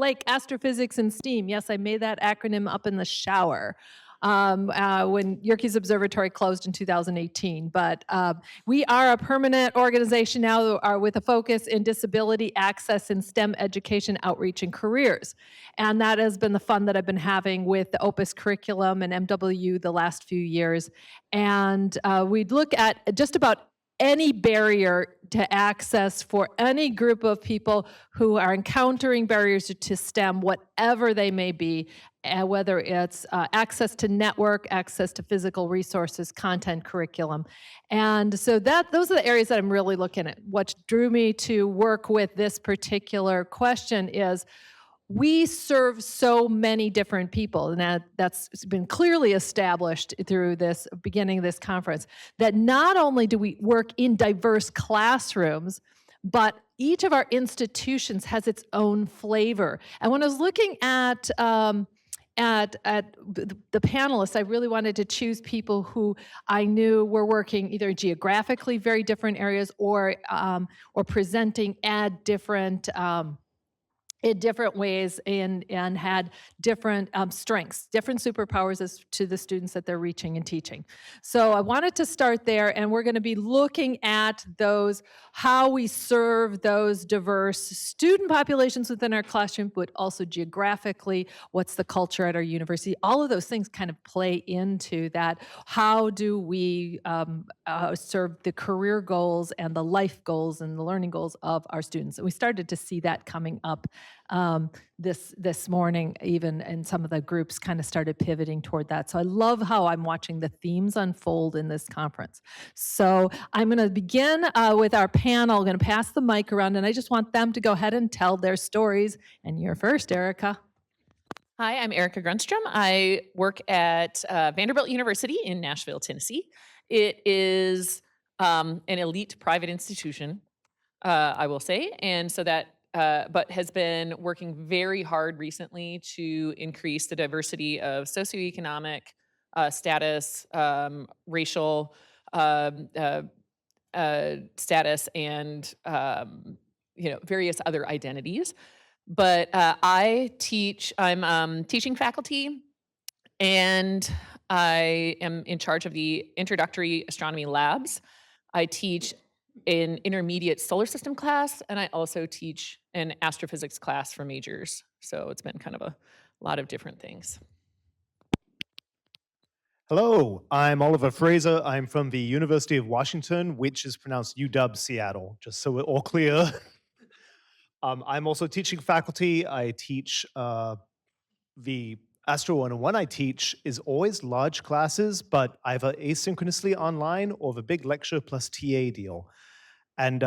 Like astrophysics and STEAM. Yes, I made that acronym up in the shower when Yerkes Observatory closed in 2018. But we are a permanent organization now with a focus in disability access in STEM education, outreach, and careers. And that has been the fun that I've been having with the Opus curriculum and MW the last few years. And we'd look at just about any barrier to access for any group of people who are encountering barriers to STEM, whatever they may be, whether it's access to network, access to physical resources, content, curriculum. And so those are the areas that I'm really looking at. What drew me to work with this particular question is we serve so many different people, and that's been clearly established through this beginning of this conference, that not only do we work in diverse classrooms, but each of our institutions has its own flavor. And when I was looking at the panelists, I really wanted to choose people who I knew were working either geographically very different areas or presenting at different in different ways and had different strengths, different superpowers as to the students that they're reaching and teaching. So I wanted to start there, and we're going to be looking at those, how we serve those diverse student populations within our classroom, but also geographically, what's the culture at our university. All of those things kind of play into that. How do we serve the career goals and the life goals and the learning goals of our students? And we started to see that coming up this morning, even, and some of the groups kind of started pivoting toward that. So I love how I'm watching the themes unfold in this conference. So I'm going to begin with our panel. I'm going to pass the mic around, and I just want them to go ahead and tell their stories. And you're first, Erica. Hi, I'm Erica Grunstrom. I work at Vanderbilt University in Nashville, Tennessee. It is an elite private institution, I will say, and so that, but has been working very hard recently to increase the diversity of socioeconomic status, racial status, and various other identities. But I'm teaching faculty, and I am in charge of the introductory astronomy labs. I teach an intermediate solar system class, and I also teach an astrophysics class for majors. So it's been kind of a lot of different things. Hello, I'm Oliver Fraser. I'm from the University of Washington, which is pronounced UW Seattle, just so we're all clear. I'm also teaching faculty. I teach the Astro 101 I teach is always large classes, but either asynchronously online or the big lecture plus TA deal. And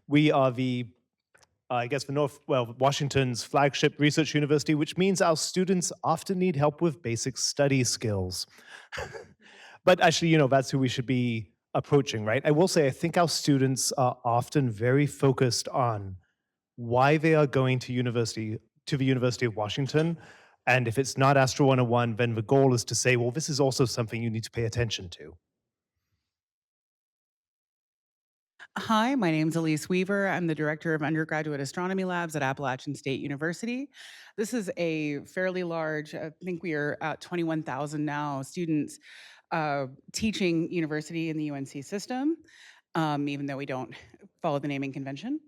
we are Washington's flagship research university, which means our students often need help with basic study skills. But actually, that's who we should be approaching, right? I will say, I think our students are often very focused on why they are going to the University of Washington. And if it's not Astro 101, then the goal is to say, well, this is also something you need to pay attention to. Hi, my name is Elise Weaver. I'm the Director of Undergraduate Astronomy Labs at Appalachian State University. This is a fairly large, I think we are at 21,000 now, students teaching university in the UNC system, even though we don't follow the naming convention.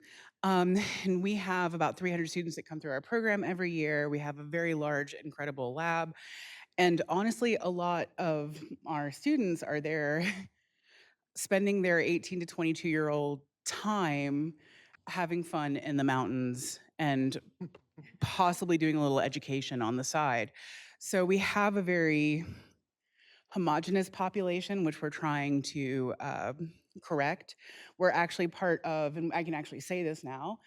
And we have about 300 students that come through our program every year. We have a very large, incredible lab. And honestly, a lot of our students are there spending their 18 to 22-year-old time having fun in the mountains and possibly doing a little education on the side. So we have a very homogenous population, which we're trying to correct. We're actually part of, and I can actually say this now,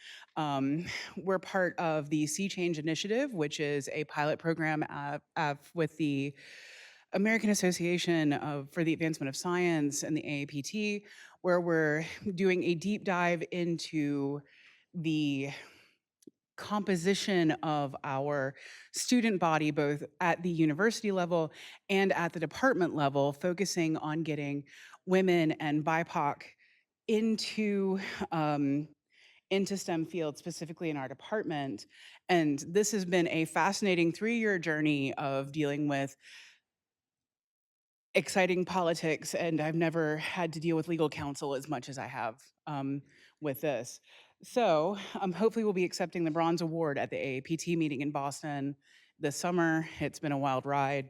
we're part of the Sea Change Initiative, which is a pilot program with the American Association for the Advancement of Science and the AAPT, where we're doing a deep dive into the composition of our student body, both at the university level and at the department level, focusing on getting women and BIPOC into into STEM fields, specifically in our department. And this has been a fascinating 3-year journey of dealing with exciting politics, and I've never had to deal with legal counsel as much as I have with this. So hopefully we'll be accepting the Bronze Award at the AAPT meeting in Boston this summer. It's been a wild ride.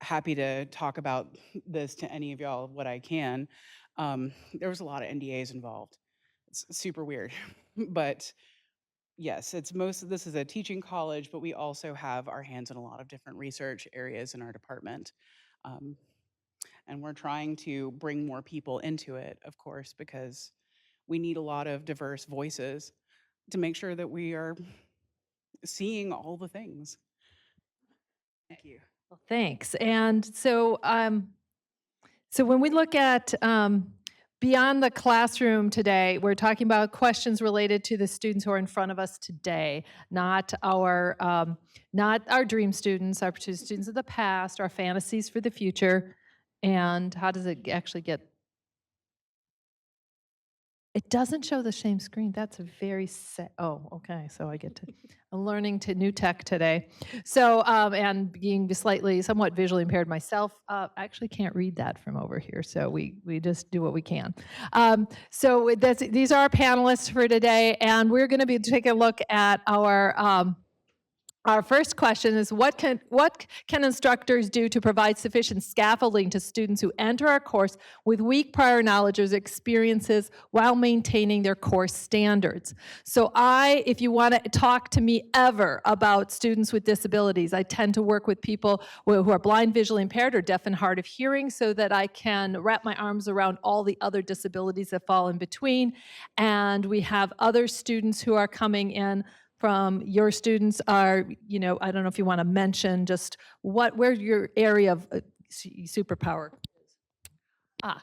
Happy to talk about this to any of y'all what I can. There was a lot of NDAs involved. It's super weird, but yes, this is a teaching college, but we also have our hands in a lot of different research areas in our department. Um, and we're trying to bring more people into it, of course, because we need a lot of diverse voices to make sure that we are seeing all the things. Thank you. Well, thanks. And so, so when we look at beyond the classroom today, we're talking about questions related to the students who are in front of us today, not our dream students, our students of the past, our fantasies for the future. And how does it actually get? It doesn't show the same screen. That's a very oh, okay. So I get to, I'm learning to new tech today. So, and being somewhat visually impaired myself, I actually can't read that from over here. So we just do what we can. So these are our panelists for today, and we're going to be taking a look at our first question is, what can instructors do to provide sufficient scaffolding to students who enter our course with weak prior knowledge or experiences while maintaining their course standards? So if you want to talk to me ever about students with disabilities, I tend to work with people who are blind, visually impaired, or deaf and hard of hearing, so that I can wrap my arms around all the other disabilities that fall in between. And we have other students who are coming in from your students are, I don't know if you want to mention just where your area of superpower is. Oh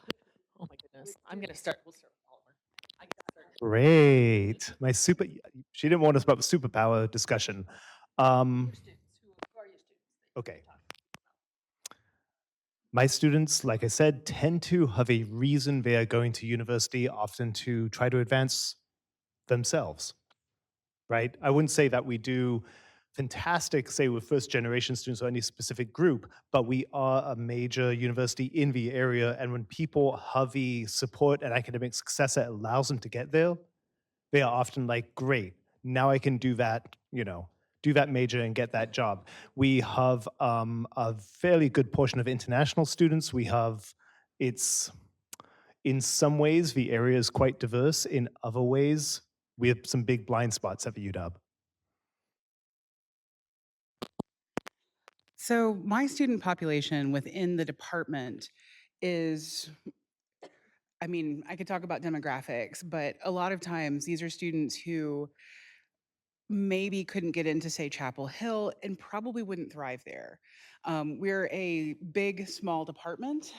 my goodness. I'm going to start. We'll start with Oliver. I can start. Great. She didn't want us about the superpower discussion. Your students, who are your students? Okay. My students, like I said, tend to have a reason they are going to university, often to try to advance themselves, right? I wouldn't say that we do fantastic, say, with first generation students or any specific group, but we are a major university in the area. And when people have the support and academic success that allows them to get there, they are often like, great, now I can do that, do that major and get that job. We have a fairly good portion of international students. In some ways, the area is quite diverse. In other ways, we have some big blind spots at the UW. So my student population within the department is, I could talk about demographics, but a lot of times these are students who maybe couldn't get into, say, Chapel Hill and probably wouldn't thrive there. We're a big, small department.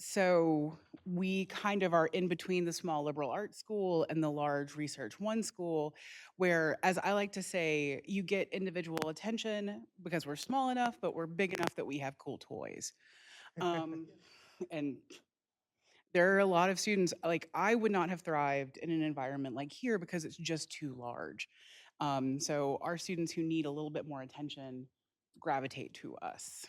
So we kind of are in between the small liberal arts school and the large Research One school, where, as I like to say, you get individual attention because we're small enough, but we're big enough that we have cool toys. And there are a lot of students, like, I would not have thrived in an environment like here because it's just too large. So our students who need a little bit more attention gravitate to us.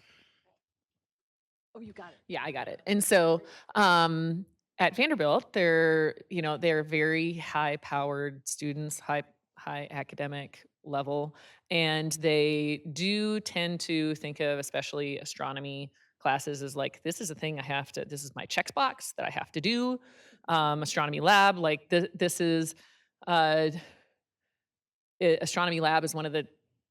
Oh, you got it. Yeah, I got it. And so at Vanderbilt, they're very high-powered students, high academic level, and they do tend to think of especially astronomy classes as like, this is a thing this is my checkbox that I have to do. Astronomy lab, like this is astronomy lab is one of the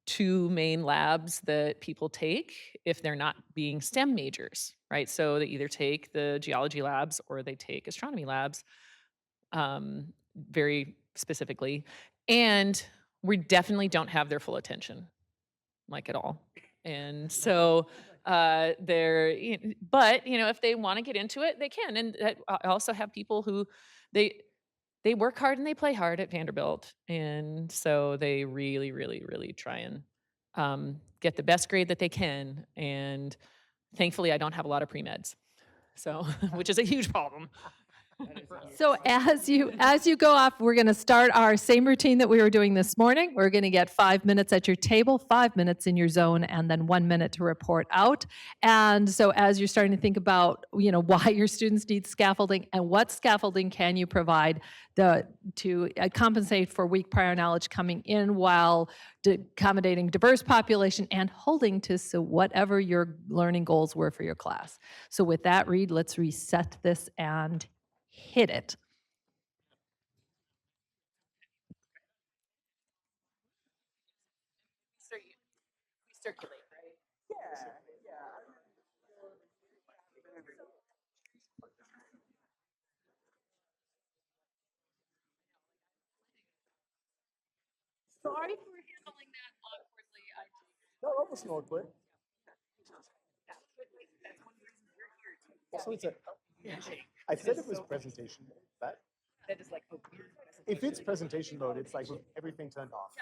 two main labs that people take if they're not being STEM majors, right? So they either take the geology labs or they take astronomy labs, very specifically. And we definitely don't have their full attention, like at all. And so but if they want to get into it, they can. And I also have people who they work hard and they play hard at Vanderbilt. And so they really, really, really try and get the best grade that they can. And thankfully, I don't have a lot of pre-meds, so which is a huge problem. So as you go off, we're going to start our same routine that we were doing this morning. We're going to get 5 minutes at your table, 5 minutes in your zone, and then 1 minute to report out. And so as you're starting to think about, why your students need scaffolding and what scaffolding can you provide to compensate for weak prior knowledge coming in while accommodating diverse population and holding to whatever your learning goals were for your class. So with that, Reed, let's reset this and hit it. Circulate, right? Sorry for handling that awkwardly. No, that wasn't awkward. Also, I said it was presentation mode. That is like a weird If it's presentation mode, it's like with everything turned off.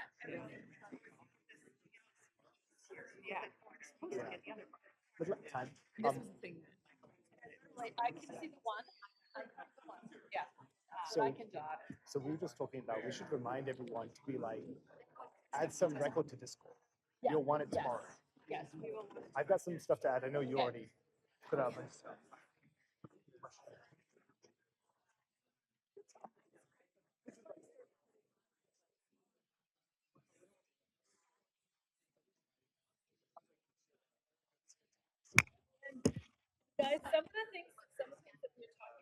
But look, time. This was the thing. Like, I can see the one. Yeah. So- I can dot it. So we were just talking about, we should remind everyone to be like, add some record to Discord. You'll want it tomorrow. Yes, we will. I've got some stuff to add. I know you already put out my stuff. Guys, some of the things that we're talking about.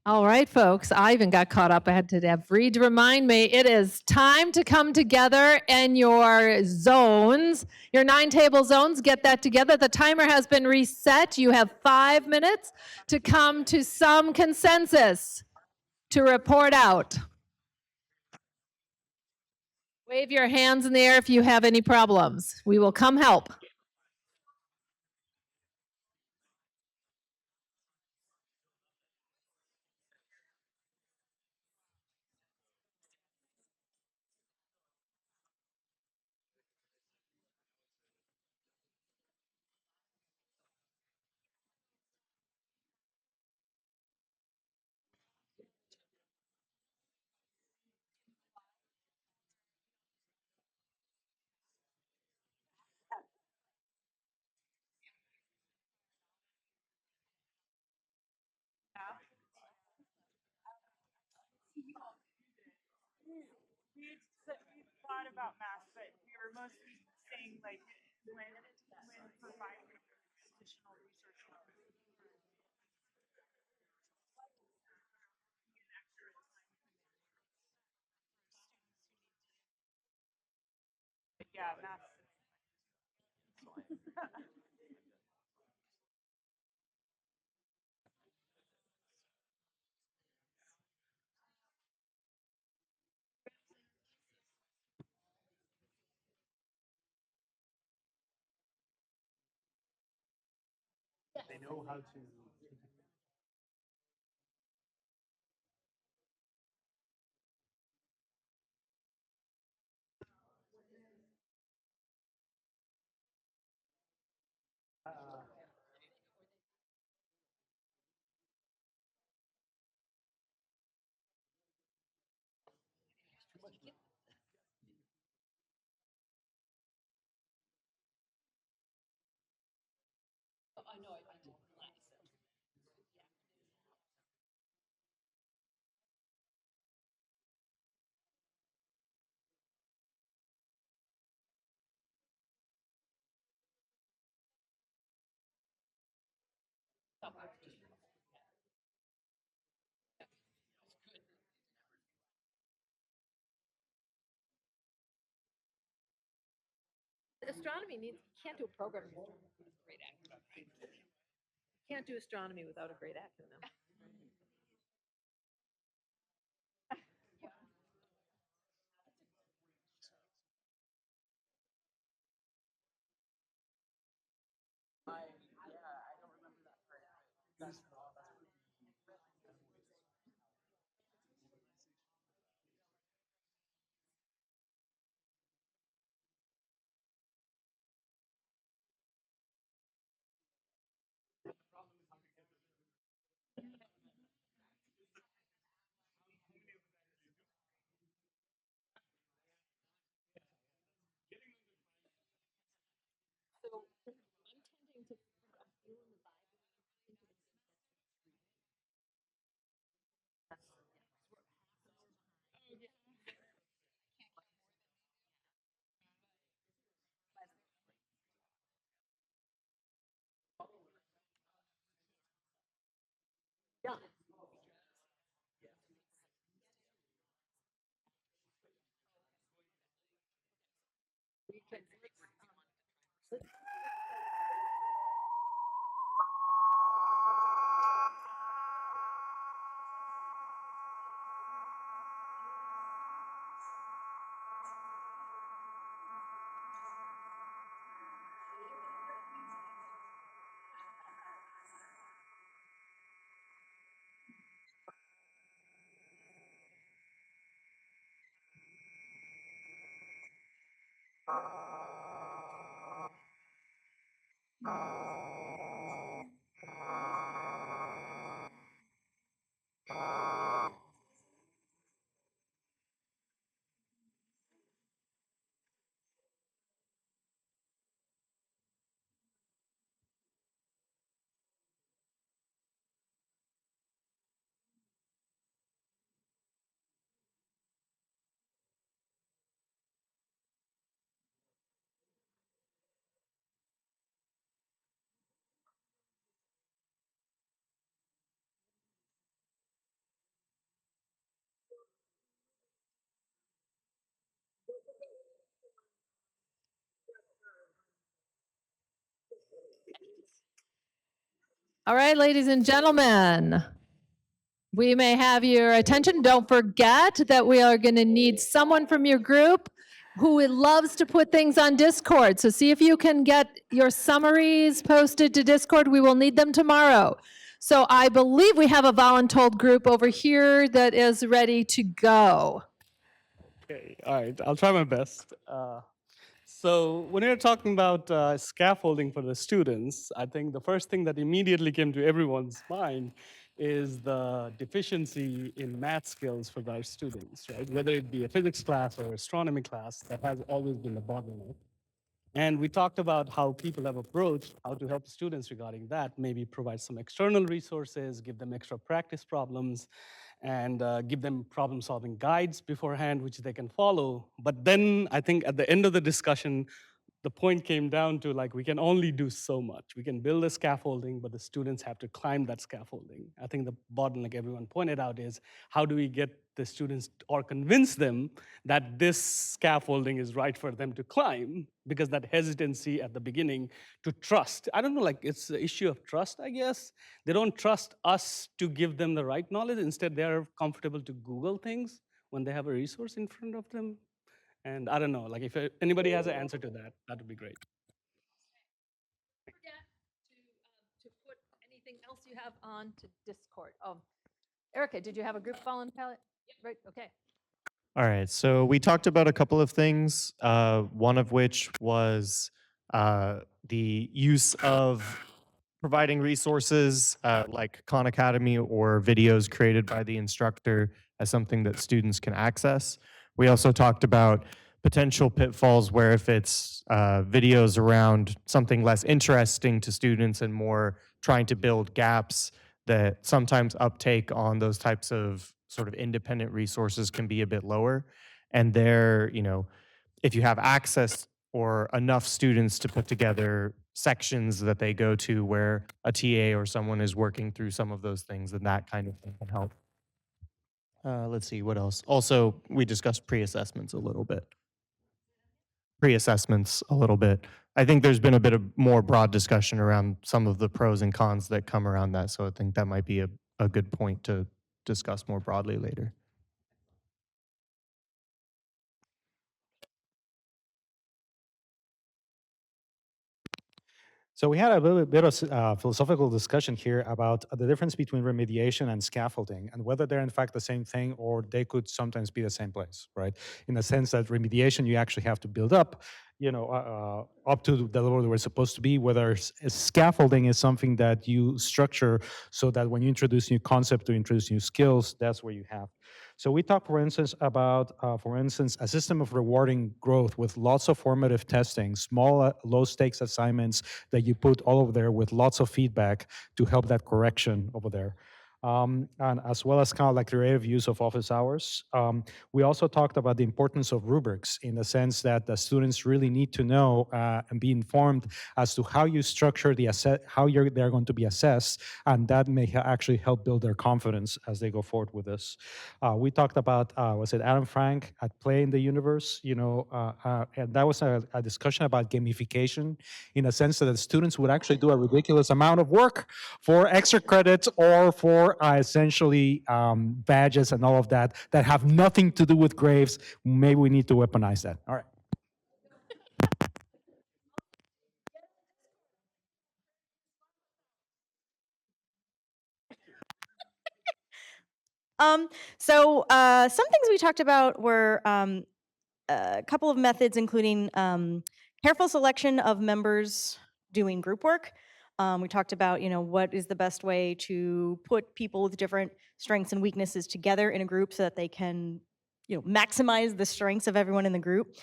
All right, folks, I even got caught up. I had to have Reed remind me it is time to come together in your zones, your 9-table zones. Get that together. The timer has been reset. You have 5 minutes to come to some consensus to report out. Wave your hands in the air if you have any problems. We will come help. We thought about math, but we were mostly saying like when providing additional research. Yeah, math. They know how to. Astronomy needs, can't do a program without a great acronym. Can't do astronomy without a great acronym. All right, ladies and gentlemen, we may have your attention. Don't forget that we are going to need someone from your group who loves to put things on Discord. So see if you can get your summaries posted to Discord. We will need them tomorrow. So I believe we have a voluntold group over here that is ready to go. Okay, all right, I'll try my best. So when you're talking about scaffolding for the students, I think the first thing that immediately came to everyone's mind is the deficiency in math skills for our students, right? Whether it be a physics class or astronomy class, that has always been the bottleneck. And we talked about how people have approached how to help students regarding that, maybe provide some external resources, give them extra practice problems, and give them problem-solving guides beforehand, which they can follow. But then I think at the end of the discussion, the point came down to like, we can only do so much. We can build a scaffolding, but the students have to climb that scaffolding. I think the bottleneck everyone pointed out is how do we get the students or convince them that this scaffolding is right for them to climb? Because that hesitancy at the beginning to trust, I don't know, like it's the issue of trust, I guess. They don't trust us to give them the right knowledge. Instead, they're comfortable to Google things when they have a resource in front of them. And I don't know, like if anybody has an answer to that, that would be great. Forget to put anything else you have on to Discord. Oh, Erica, did you have a group volunteer? Right, okay. All right, so we talked about a couple of things, one of which was the use of providing resources like Khan Academy or videos created by the instructor as something that students can access. We also talked about potential pitfalls where if it's videos around something less interesting to students and more trying to build gaps, that sometimes uptake on those types of sort of independent resources can be a bit lower. And there, you know, if you have access or enough students to put together sections that they go to where a TA or someone is working through some of those things, then that kind of thing can help. Let's see, what else? Also, we discussed pre-assessments a little bit. Pre-assessments a little bit. I think there's been a bit of more broad discussion around some of the pros and cons that come around that. So I think that might be a good point to discuss more broadly later. So we had a little bit of philosophical discussion here about the difference between remediation and scaffolding and whether they're in fact the same thing or they could sometimes be the same place, right? In the sense that remediation, you actually have to build up, you know, up to the level that we're supposed to be, whether scaffolding is something that you structure so that when you introduce new concept or introduce new skills, that's where you have. So we talked, for instance, about, a system of rewarding growth with lots of formative testing, small, low-stakes assignments that you put all over there with lots of feedback to help that correction over there. And as well as kind of like creative use of office hours. We also talked about the importance of rubrics in the sense that the students really need to know and be informed as to how you structure the they're going to be assessed, and that may actually help build their confidence as they go forward with this. We talked about, was it Adam Frank at Play in the Universe? You know, and that was a discussion about gamification in a sense that the students would actually do a ridiculous amount of work for extra credits or for essentially badges and all of that that have nothing to do with grades. Maybe we need to weaponize that. All right. Some things we talked about were a couple of methods, including careful selection of members doing group work. We talked about, you know, what is the best way to put people with different strengths and weaknesses together in a group so that they can, you know, maximize the strengths of everyone in the group.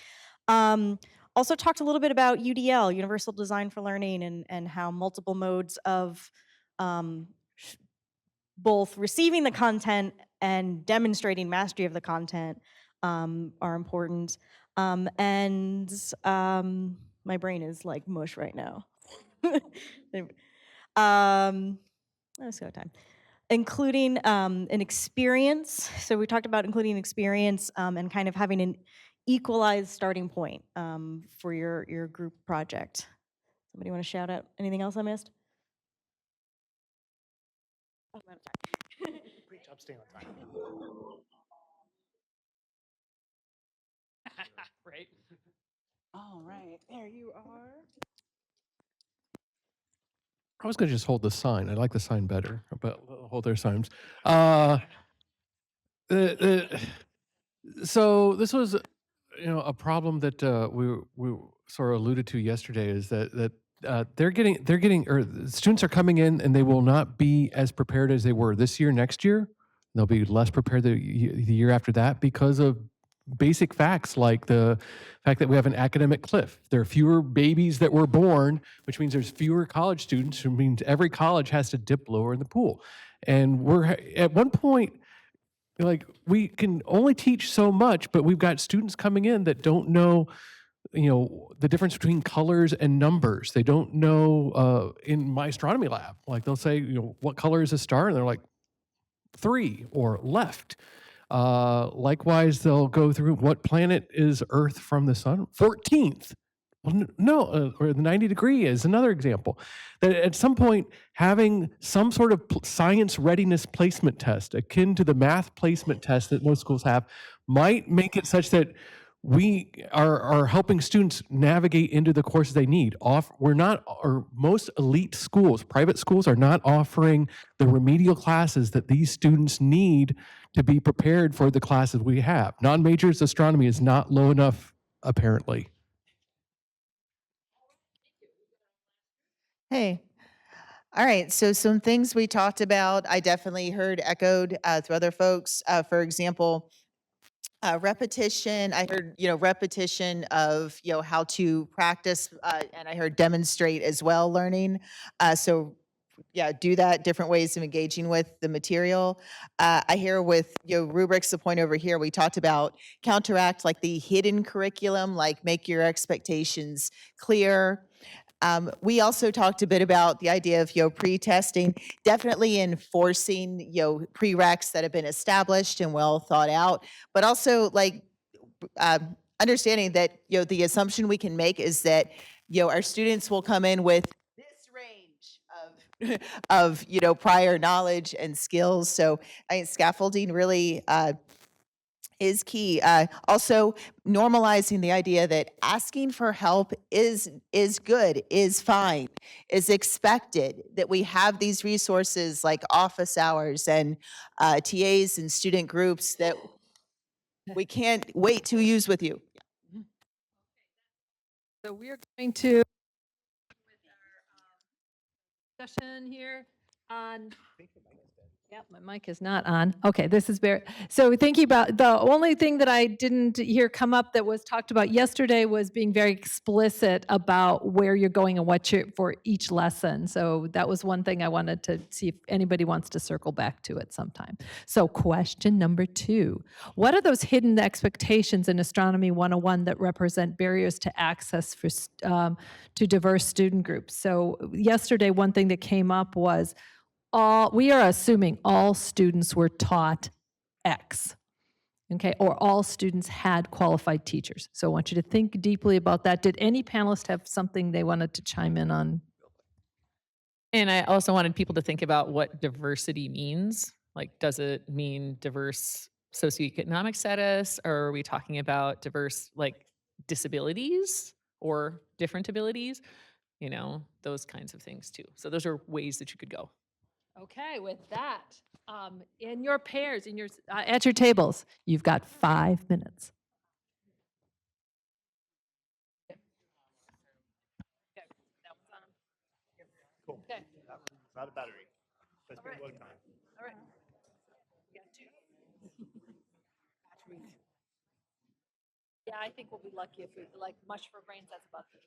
Also talked a little bit about UDL, Universal Design for Learning, and how multiple modes of both receiving the content and demonstrating mastery of the content are important. My brain is like mush right now. Let's go time. Including an experience. So we talked about including experience and kind of having an equalized starting point for your group project. Somebody want to shout out anything else I missed? Oh, I'm out of time. Great job staying on time. Right. All right, there you are. I was going to just hold the sign. I like the sign better, but we'll hold their signs. Uh, so this was, a problem that we sort of alluded to yesterday is that they're getting or the students are coming in and they will not be as prepared as they were this year. Next year, they'll be less prepared the year after that because of basic facts like the fact that we have an academic cliff. There are fewer babies that were born, which means there's fewer college students, which means every college has to dip lower in the pool. And we're at one point, like, we can only teach so much, but we've got students coming in that don't know, the difference between colors and numbers. They don't know in my astronomy lab. Like, they'll say, what color is a star? And they're like, 3 or left. Likewise, they'll go through what planet is Earth from the sun? 14th. Well, no, or the 90 degree is another example. That at some point, having some sort of science readiness placement test, akin to the math placement test that most schools have, might make it such that we are helping students navigate into the courses they need. We're not, or most elite schools, private schools, are not offering the remedial classes that these students need to be prepared for the classes we have. Non-majors astronomy is not low enough, apparently. Hey. All right. So some things we talked about, I definitely heard echoed through other folks. For example, repetition. I heard, repetition of, how to practice, and I heard demonstrate as well, learning. So yeah, do that, different ways of engaging with the material. I hear with, rubrics, the point over here, we talked about counteract like the hidden curriculum, like make your expectations clear. We also talked a bit about the idea of, pre-testing, definitely enforcing, prereqs that have been established and well thought out, but also like understanding that, the assumption we can make is that, our students will come in with this range of, prior knowledge and skills. So I think scaffolding really is key. Also, normalizing the idea that asking for help is good, is fine, is expected. That we have these resources like office hours and TAs and student groups that we can't wait to use with you. So we are going to discussion here on. Yep, my mic is not on. Okay, this is very, so thinking about, the only thing that I didn't hear come up that was talked about yesterday was being very explicit about where you're going and what you're, for each lesson. So that was one thing I wanted to see if anybody wants to circle back to it sometime. So question number 2, what are those hidden expectations in Astronomy 101 that represent barriers to access for to diverse student groups? So yesterday, one thing that came up was, we are assuming all students were taught X, okay, or all students had qualified teachers. So I want you to think deeply about that. Did any panelist have something they wanted to chime in on? And I also wanted people to think about what diversity means. Like, does it mean diverse socioeconomic status? Or are we talking about diverse, like, disabilities or different abilities? Those kinds of things too. So those are ways that you could go. Okay, with that, in your pairs, in your at your tables, you've got 5 minutes. Okay, that one's on. Cool. Okay, It's not a battery. But it's been a long time. all right. You got 2. Yeah, I think we'll be lucky if we, like, mush for brains, that's about it.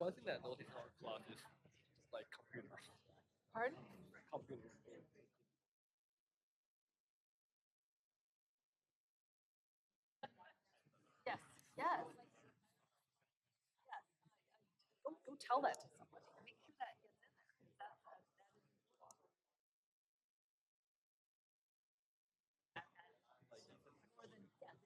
One thing that I noticed in our class is like computers. Pardon? Computers. Yes, yes. Go tell that to somebody. Make sure that gets in there. 'Cause that is more than, yes.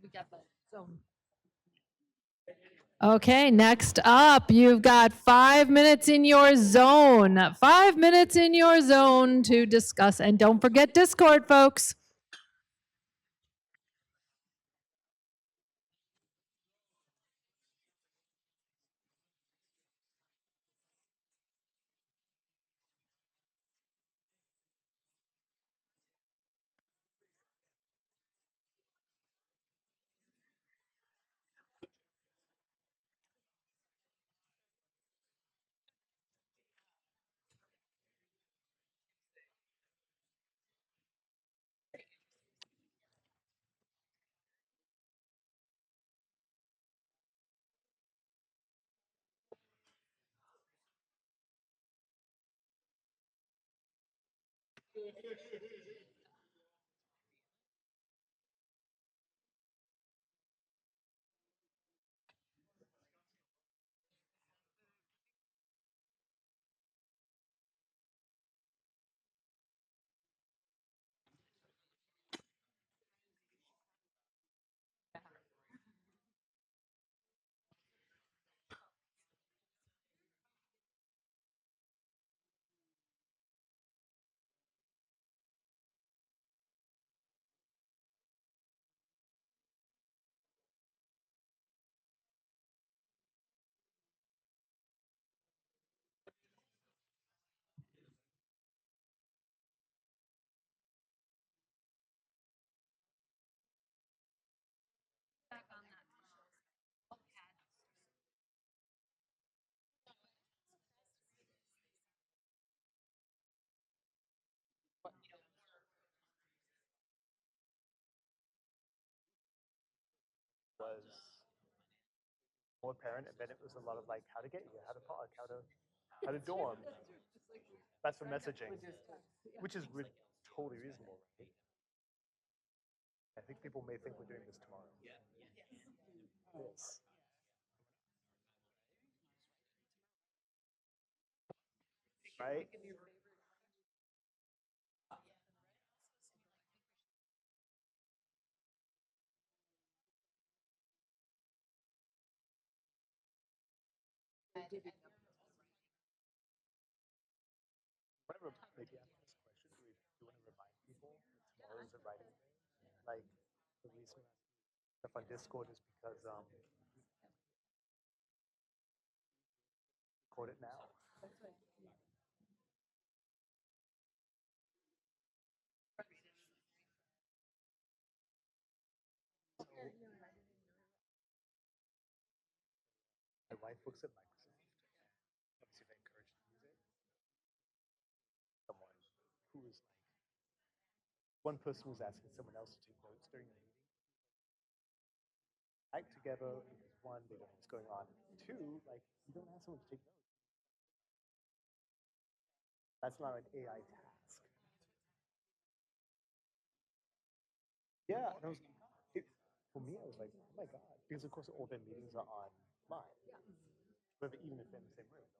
We got the zone. Okay, next up, you've got 5 minutes in your zone. 5 minutes in your zone to discuss. And don't forget Discord, folks. more apparent, and then it was a lot of like how to get here, how to park, how to dorm. That's for messaging, which is totally reasonable, right? I think people may think we're doing this tomorrow. Yes. Right? Whatever, maybe ask this question. Do we want to remind people that tomorrow is a writing day? Like, the reason stuff on Discord is because record it now. So, my wife works at Microsoft. Obviously, they encourage to use it. Someone who is like, one person was asking someone else to take notes during the meeting. Act together because one, they don't know what's going on. Two, like, you don't ask someone to take notes. That's not an AI task. Yeah, and for me, I was like, oh my God, because of course all their meetings are online. But even if they're in the same room,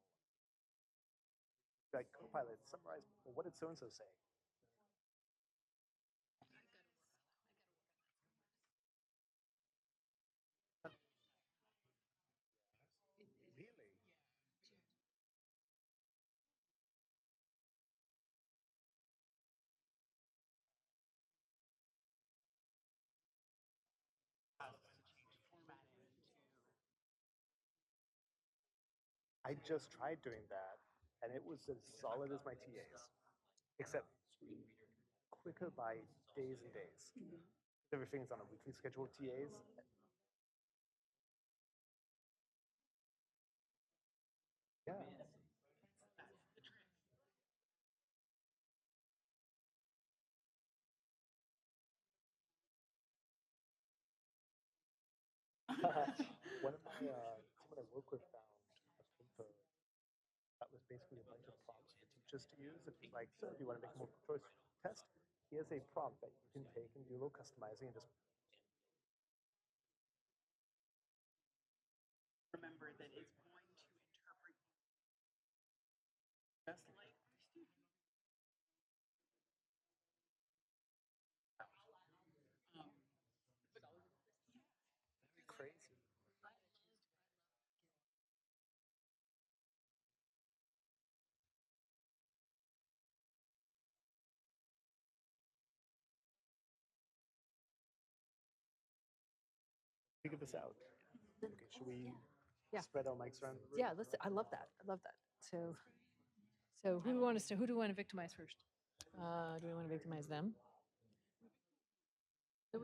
like Copilot, summarize, well, what did so and so say? Really? I just tried doing that, and it was as solid as my TAs, except quicker by days and days. Everything's on a weekly schedule of TAs. Yeah. One of my someone I work with found a paper that was basically a bunch of prompts for teachers to use. It was like, so do you want to make a more first test? Here's a prompt that you can take and do a little customizing and just Remember that it's going to interpret just like crazy. Figure this out. Okay, should we Yeah. spread our mics around? Yeah, let's, I love that. I love that. So who do we want to victimize first? Do we want to victimize them? Yeah.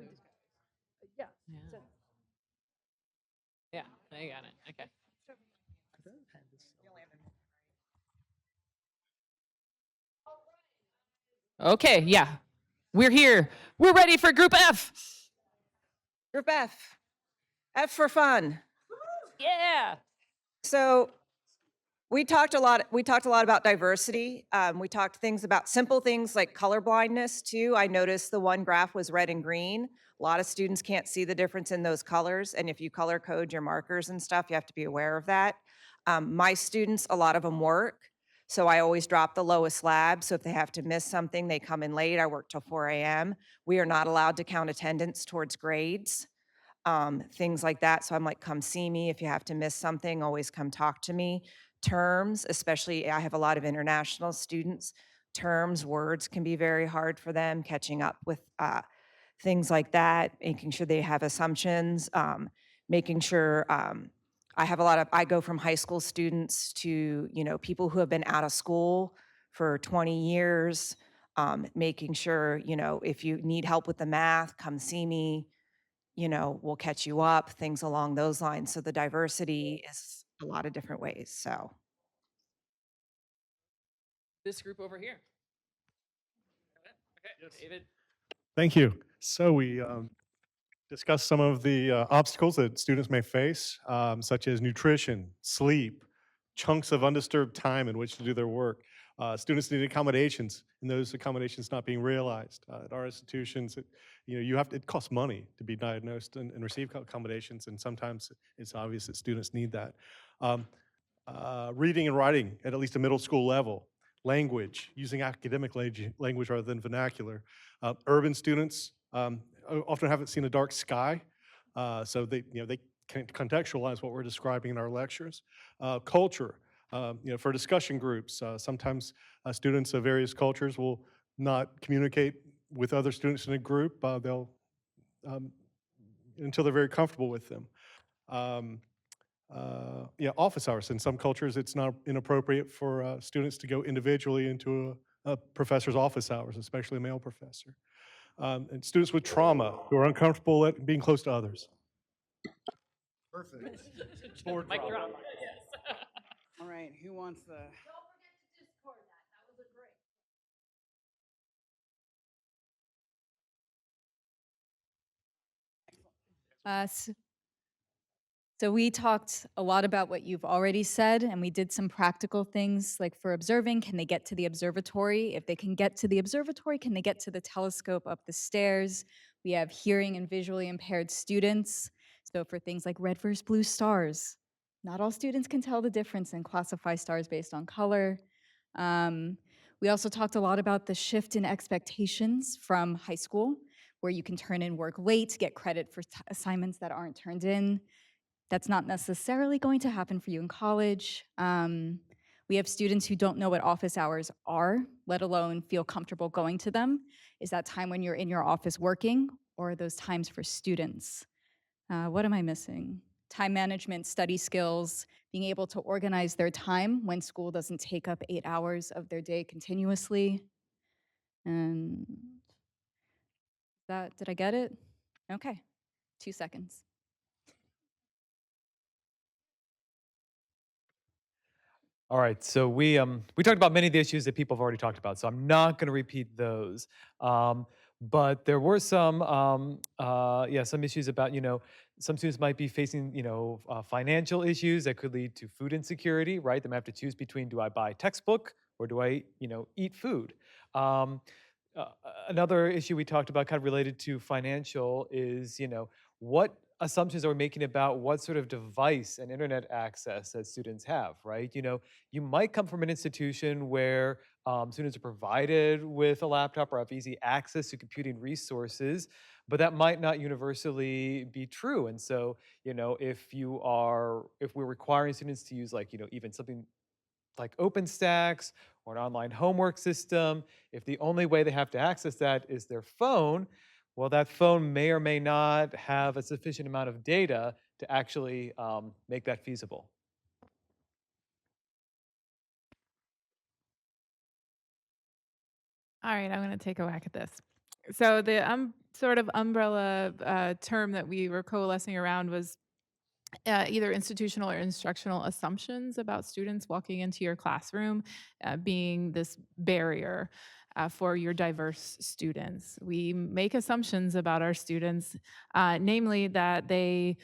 Yeah. So- Yeah, I got it. Okay. Could I hand this over? Okay, yeah. We're here. We're ready for Group F. Group F, F for fun. Yeah. So we talked a lot about diversity. We talked things about simple things like color blindness too. I noticed the one graph was red and green. A lot of students can't see the difference in those colors. And if you color code your markers and stuff, you have to be aware of that. My students, a lot of them work. So I always drop the lowest lab. So if they have to miss something, they come in late. I work till 4 a.m. We are not allowed to count attendance towards grades. Things like that. So I'm like, come see me. If you have to miss something, always come talk to me. Terms, especially I have a lot of international students. Terms, words can be very hard for them, catching up with things like that, making sure they have assumptions, making sure I go from high school students to, people who have been out of school for 20 years, making sure, if you need help with the math, come see me, we'll catch you up, things along those lines. So the diversity is a lot of different ways, so. This group over here. Okay, David. Thank you. So we discuss some of the obstacles that students may face, such as nutrition, sleep, chunks of undisturbed time in which to do their work. Students need accommodations, and those accommodations not being realized. At our institutions, it costs money to be diagnosed and receive accommodations, and sometimes it's obvious that students need that. Reading and writing at least a middle school level, language, using academic language rather than vernacular. Urban students often haven't seen a dark sky, so they can contextualize what we're describing in our lectures. Culture, for discussion groups, sometimes students of various cultures will not communicate with other students in a group. They'll until they're very comfortable with them. Office hours. In some cultures, it's not inappropriate for students to go individually into a professor's office hours, especially a male professor. And students with trauma who are uncomfortable at being close to others. Perfect. Mic drop. All right, who wants the? So we talked a lot about what you've already said, and we did some practical things like for observing, can they get to the observatory? If they can get to the observatory, can they get to the telescope up the stairs? We have hearing and visually impaired students. So for things like red versus blue stars, not all students can tell the difference and classify stars based on color. We also talked a lot about the shift in expectations from high school, where you can turn in work late, get credit for assignments that aren't turned in. That's not necessarily going to happen for you in college. We have students who don't know what office hours are, let alone feel comfortable going to them. Is that time when you're in your office working, or are those times for students? What am I missing? Time management, study skills, being able to organize their time when school doesn't take up 8 hours of their day continuously. And did I get it? Okay, 2 seconds. All right, so we talked about many of the issues that people have already talked about, so I'm not going to repeat those. But there were some issues about, some students might be facing, financial issues that could lead to food insecurity, right? They might have to choose between, do I buy a textbook or do I, eat food? Another issue we talked about kind of related to financial is, what assumptions are we making about what sort of device and internet access that students have, right? You might come from an institution where students are provided with a laptop or have easy access to computing resources, but that might not universally be true. And so, if we're requiring students to use even something like OpenStax or an online homework system, if the only way they have to access that is their phone, well, that phone may or may not have a sufficient amount of data to actually make that feasible. All right, I'm going to take a whack at this. So the sort of umbrella term that we were coalescing around was either institutional or instructional assumptions about students walking into your classroom being this barrier for your diverse students. We make assumptions about our students, namely that they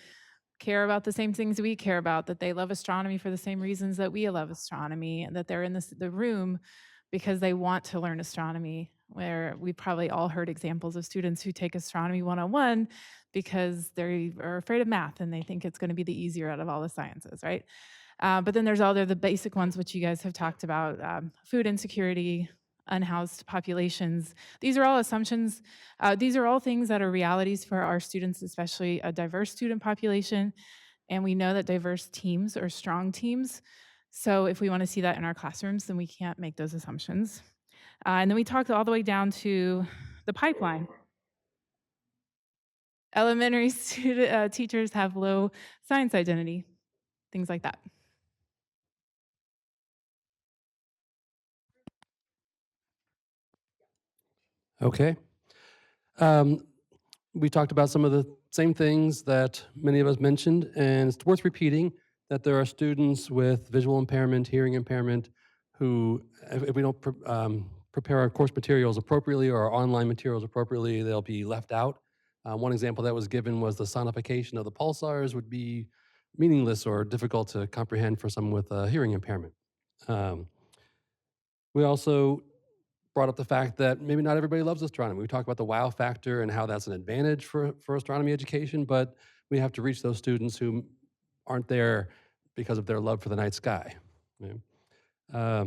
care about the same things we care about, that they love astronomy for the same reasons that we love astronomy, and that they're in the room because they want to learn astronomy, where we've probably all heard examples of students who take astronomy 101 because they are afraid of math and they think it's going to be the easier out of all the sciences, right? But then there's the basic ones, which you guys have talked about, food insecurity, unhoused populations. These are all assumptions. These are all things that are realities for our students, especially a diverse student population. And we know that diverse teams are strong teams. So if we want to see that in our classrooms, then we can't make those assumptions. And then we talked all the way down to the pipeline. Elementary teachers have low science identity, things like that. Okay. We talked about some of the same things that many of us mentioned, and it's worth repeating that there are students with visual impairment, hearing impairment, who, if we don't prepare our course materials appropriately or our online materials appropriately, they'll be left out. One example that was given was the sonification of the pulsars would be meaningless or difficult to comprehend for someone with a hearing impairment. We also brought up the fact that maybe not everybody loves astronomy. We talked about the wow factor and how that's an advantage for astronomy education, but we have to reach those students who aren't there because of their love for the night sky. Yeah.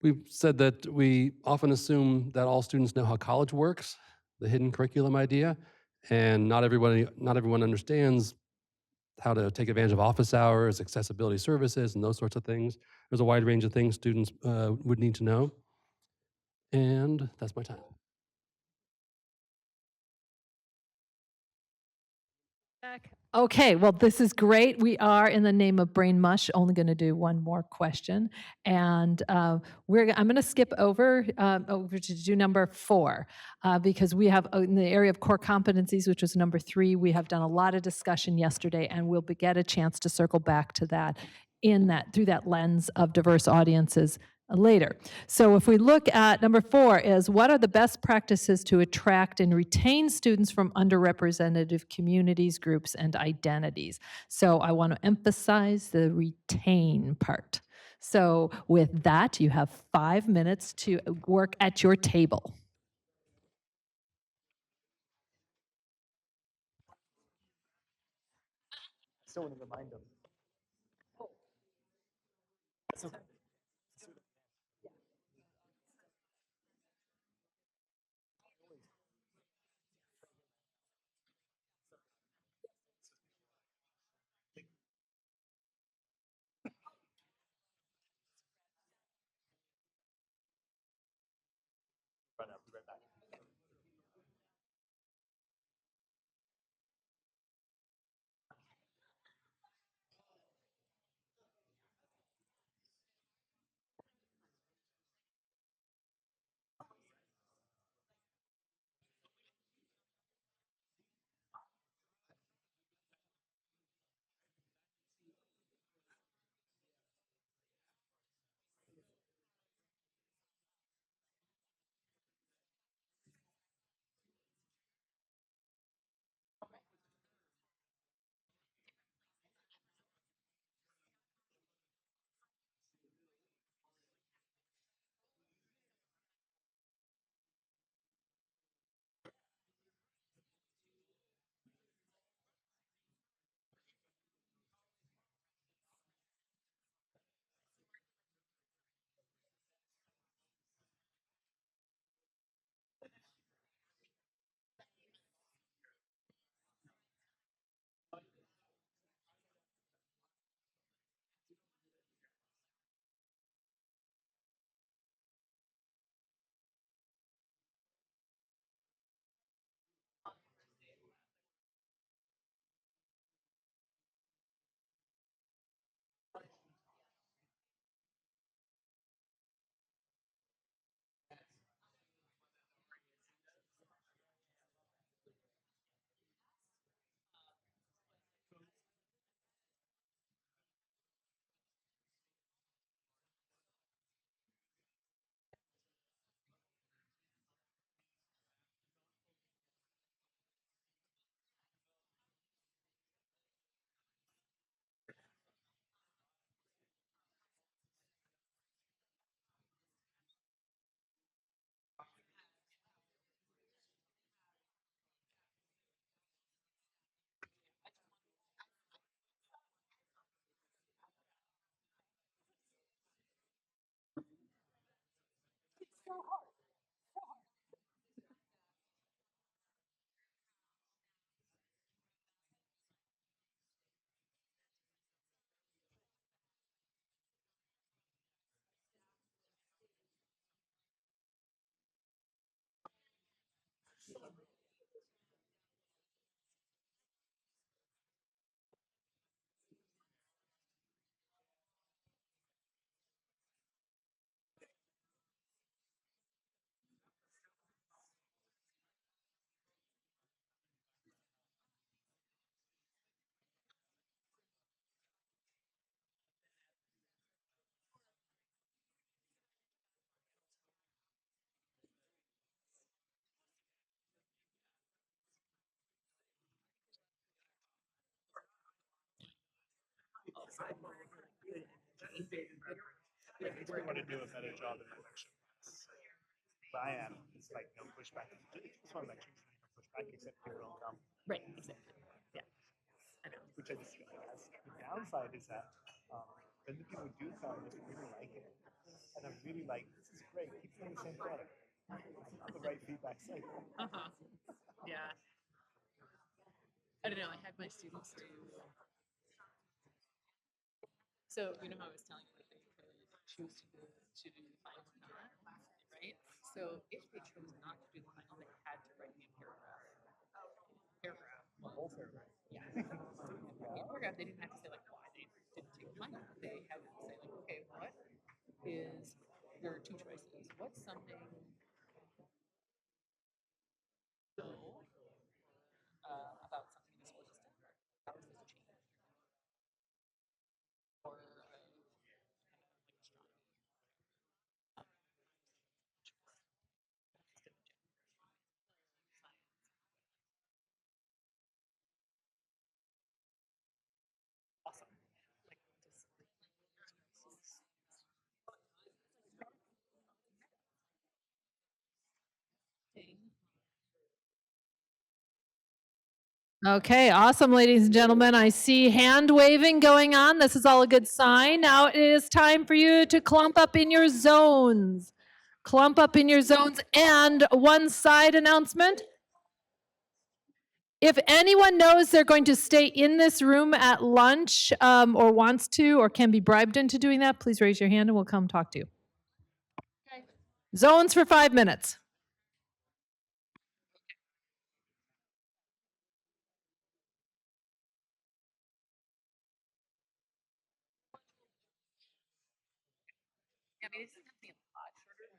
We've said that we often assume that all students know how college works, the hidden curriculum idea, and not everyone understands how to take advantage of office hours, accessibility services, and those sorts of things. There's a wide range of things students would need to know. And that's my time. Okay, well, this is great. We are, in the name of Brain Mush, only going to do one more question. And I'm going to skip over to do number 4, because we have, in the area of core competencies, which was number 3, we have done a lot of discussion yesterday, and we'll get a chance to circle back to that through that lens of diverse audiences later. So if we look at number 4 is what are the best practices to attract and retain students from underrepresented communities, groups, and identities. So I want to emphasize the retain part. So with that, you have 5 minutes to work at your table. Still want to remind them. That's okay. I want to do a better job in my lecture. But I am. It's like no pushback. It's one lecture, no pushback, except people don't come. Right, exactly. Yeah. I know. Which I just feel like has the downside is that then the people who do come just really like it. And I'm really like, this is great. Keep doing the same product. Not the right feedback cycle. Yeah. I don't know. I had my students do. So you know how I was telling you that they could choose to do the final or not, right? So if they chose not to do the final, they had to write me a paragraph. The whole paragraph. Yeah. In a paragraph, they didn't have to say like why they didn't take the final. They had to say like, okay, what is there are two choices. What's something about something in the solar system? How is this change? Or awesome. Like just Okay, awesome, ladies and gentlemen. I see hand waving going on. This is all a good sign. Now it is time for you to clump up in your zones. Clump up in your zones. And one side announcement. If anyone knows they're going to stay in this room at lunch or wants to or can be bribed into doing that, please raise your hand and we'll come talk to you. okay. Zones for 5 minutes. I mean, it doesn't have to be a lot shorter.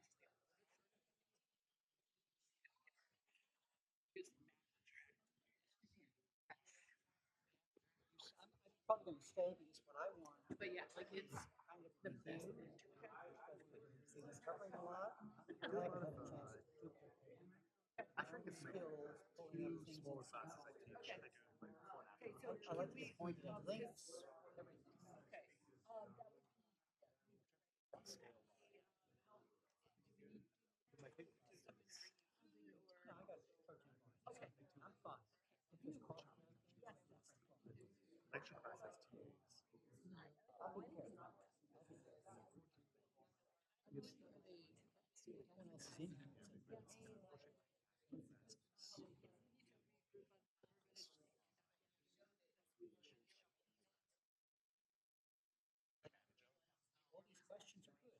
Probably gonna stay because what I want. But yeah, like it's the best. Is covering a lot. I haven't had a chance to. I think it's skills, pulling up things. Smaller classes I teach. I do like 4.5 I like to get pointed at links. Okay, I'm fine. lecture class has 2 days. All these questions are good.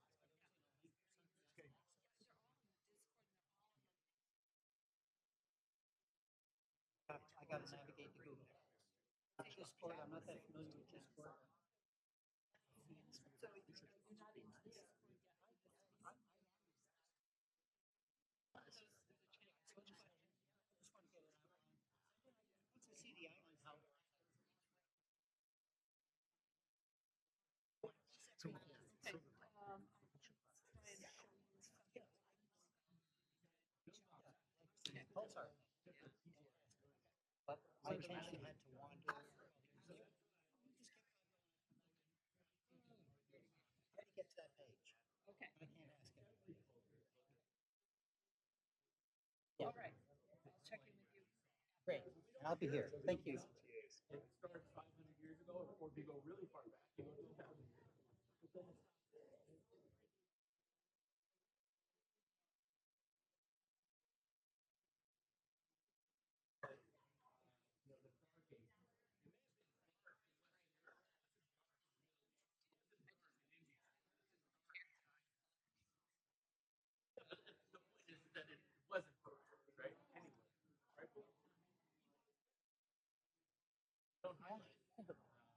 I gotta navigate the Google. Discord, I'm not that familiar with Discord. See the island, how Pulsar. But I intentionally had to wander. How to get to that page? Okay. I can't ask him. Yeah. All right. I'll check in with you. Great. I'll be here. Thank you. It started 500 years ago, or if you go really far back, you go to 1,000 years.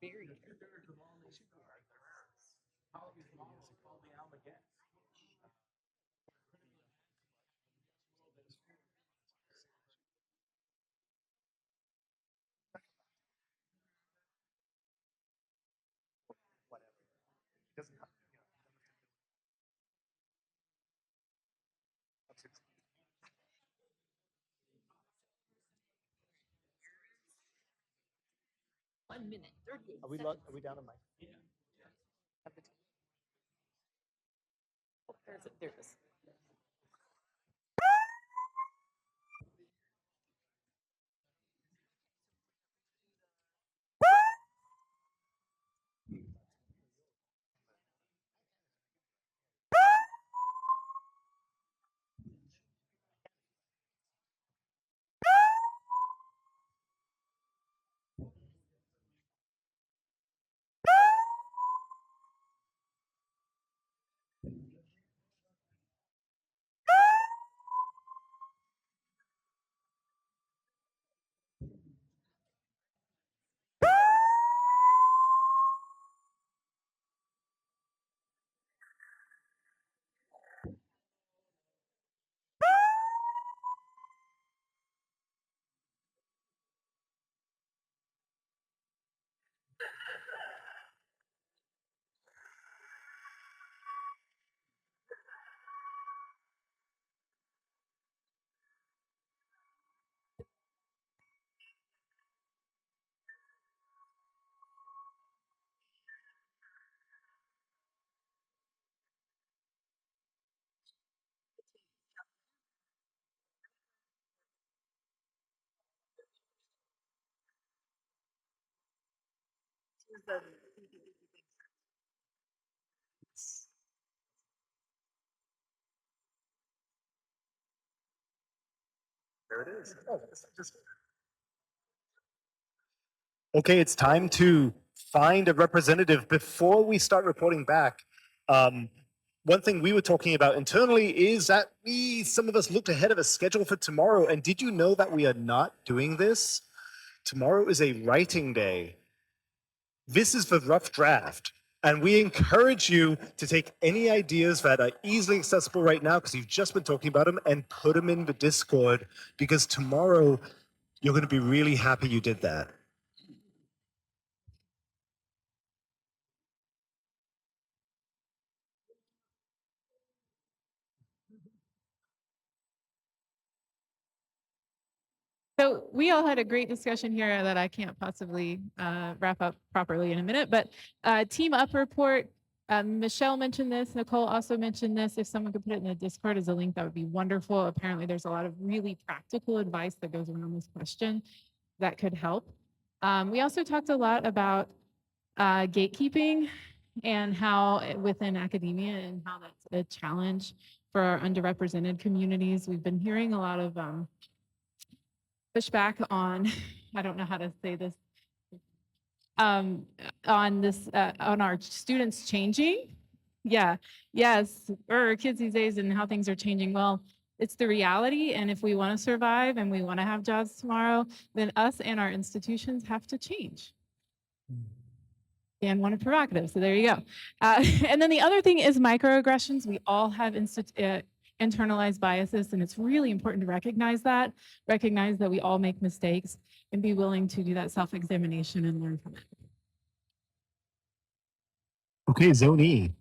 Very. Whatever. It doesn't have to, that's it. Are we down to mic? There it is. There it is. Okay, it's time to find a representative. Before we start reporting back, one thing we were talking about internally is that some of us looked ahead of a schedule for tomorrow. And did you know that we are not doing this? Tomorrow is a writing day. This is the rough draft. And we encourage you to take any ideas that are easily accessible right now, because you've just been talking about them, and put them in the Discord, because tomorrow you're going to be really happy you did that. So we all had a great discussion here that I can't possibly wrap up properly in a minute, but team up report, Michelle mentioned this, Nicole also mentioned this. If someone could put it in the Discord as a link, that would be wonderful. Apparently there's a lot of really practical advice that goes around this question that could help. We also talked a lot about gatekeeping and how within academia and how that's a challenge for our underrepresented communities. We've been hearing a lot of pushback on, I don't know how to say this, on our students changing. Yeah, yes, or kids these days and how things are changing. Well, it's the reality. And if we want to survive and we want to have jobs tomorrow, then us and our institutions have to change. And one is provocative, so there you go. And then the other thing is microaggressions. We all have internalized biases, and it's really important to recognize that we all make mistakes, and be willing to do that self-examination and learn from it. Okay, Zone E.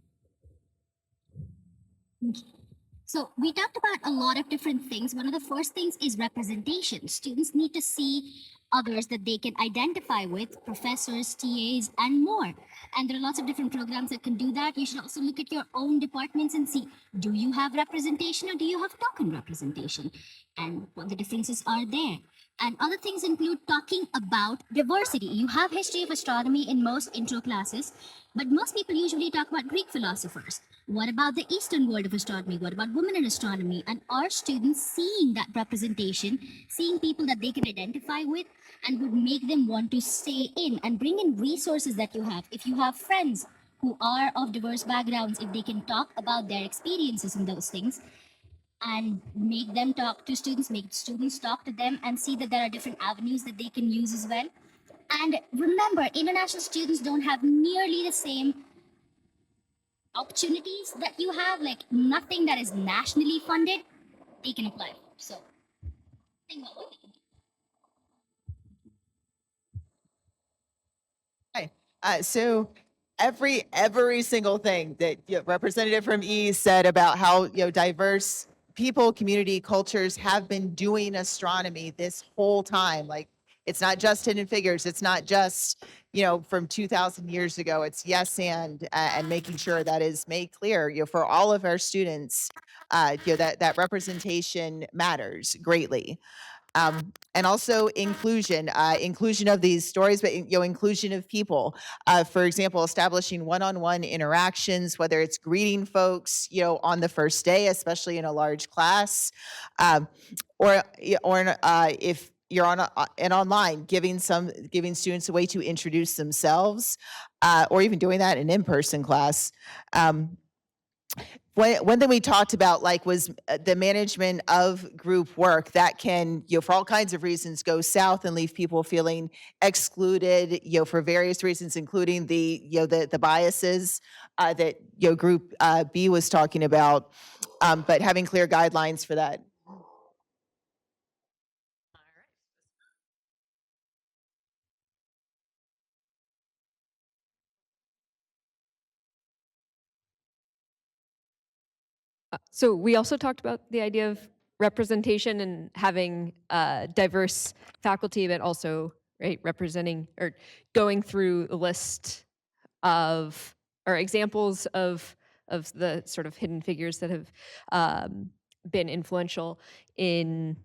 So we talked about a lot of different things. One of the first things is representation. Students need to see others that they can identify with, professors, TAs, and more. And there are lots of different programs that can do that. You should also look at your own departments and see, do you have representation or do you have token representation? And what the differences are there. And other things include talking about diversity. You have history of astronomy in most intro classes, but most people usually talk about Greek philosophers. What about the Eastern world of astronomy? What about women in astronomy? And are students seeing that representation, seeing people that they can identify with and would make them want to stay in and bring in resources that you have? If you have friends who are of diverse backgrounds, if they can talk about their experiences in those things, and make them talk to students, make students talk to them and see that there are different avenues that they can use as well. And remember, international students don't have nearly the same opportunities that you have, like nothing that is nationally funded, they can apply for. So think about what they can do. So every single thing that Representative from E said about how diverse people, community, cultures have been doing astronomy this whole time. Like It's not just Hidden Figures. It's not just, you know, from 2,000 years ago. It's yes and making sure that is made clear, you know, for all of our students, you know, that representation matters greatly. And also inclusion, inclusion of these stories, but you know, inclusion of people. For example, establishing one-on-one interactions, whether it's greeting folks, you know, on the first day, especially in a large class, or if you're on and online, giving students a way to introduce themselves, or even doing that in in-person class. One thing we talked about was the management of group work that can, you know, for all kinds of reasons go south and leave people feeling excluded, you know, for various reasons, including the biases that, you know, group B was talking about, but having clear guidelines for that. So we also talked about the idea of representation and having diverse faculty, but also representing or going through the list of or examples of the sort of hidden figures that have been influential in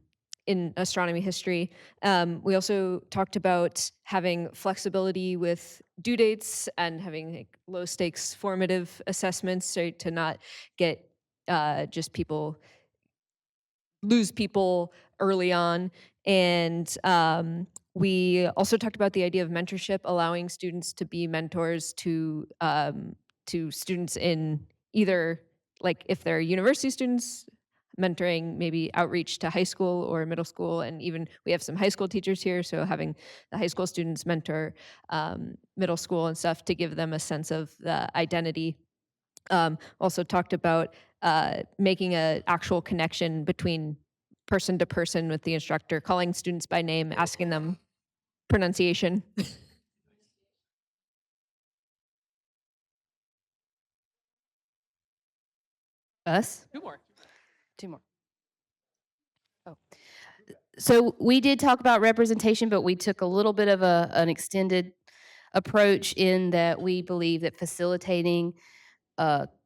astronomy history. We also talked about having flexibility with due dates and having low stakes formative assessments, so to not get just lose people early on. And we also talked about the idea of mentorship, allowing students to be mentors to students in either, if they're university students, mentoring maybe outreach to high school or middle school, and even we have some high school teachers here, so having the high school students mentor middle school and stuff to give them a sense of the identity. Also talked about making an actual connection between person to person with the instructor, calling students by name, asking them pronunciation. Us? Two more. Two more. Oh. So we did talk about representation, but we took a little bit of an extended approach in that we believe that facilitating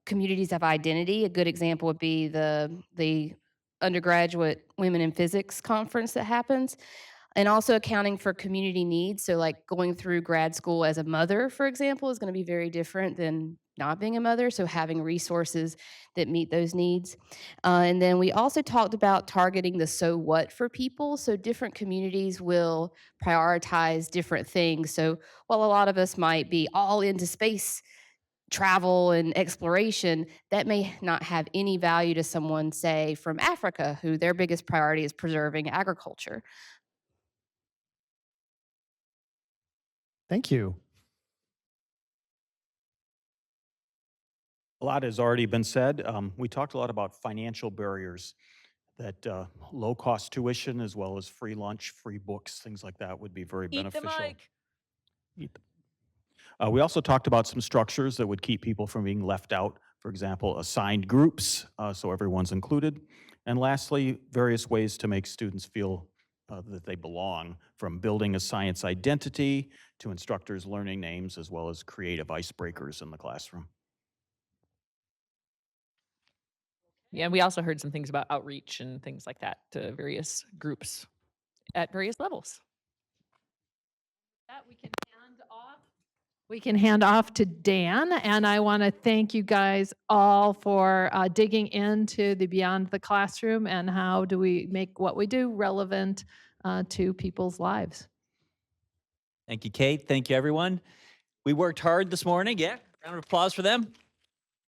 communities of identity, a good example would be the undergraduate Women in Physics conference that happens, and also accounting for community needs. So like going through grad school as a mother, for example, is going to be very different than not being a mother. So having resources that meet those needs. And then we also talked about targeting the so what for people. So different communities will prioritize different things. So while a lot of us might be all into space travel and exploration, that may not have any value to someone, say, from Africa, who their biggest priority is preserving agriculture. Thank you. A lot has already been said. We talked a lot about financial barriers, that low-cost tuition as well as free lunch, free books, things like that would be very beneficial. Eat the mic. We also talked about some structures that would keep people from being left out. For example, assigned groups, so everyone's included. And lastly, various ways to make students feel that they belong, from building a science identity to instructors learning names, as well as creative icebreakers in the classroom. Yeah, we also heard some things about outreach and things like that to various groups at various levels. That we can hand off to Dan, and I want to thank you guys all for digging into the Beyond the Classroom and how do we make what we do relevant to people's lives. Thank you, Kate. Thank you, everyone. We worked hard this morning. Yeah, round of applause for them.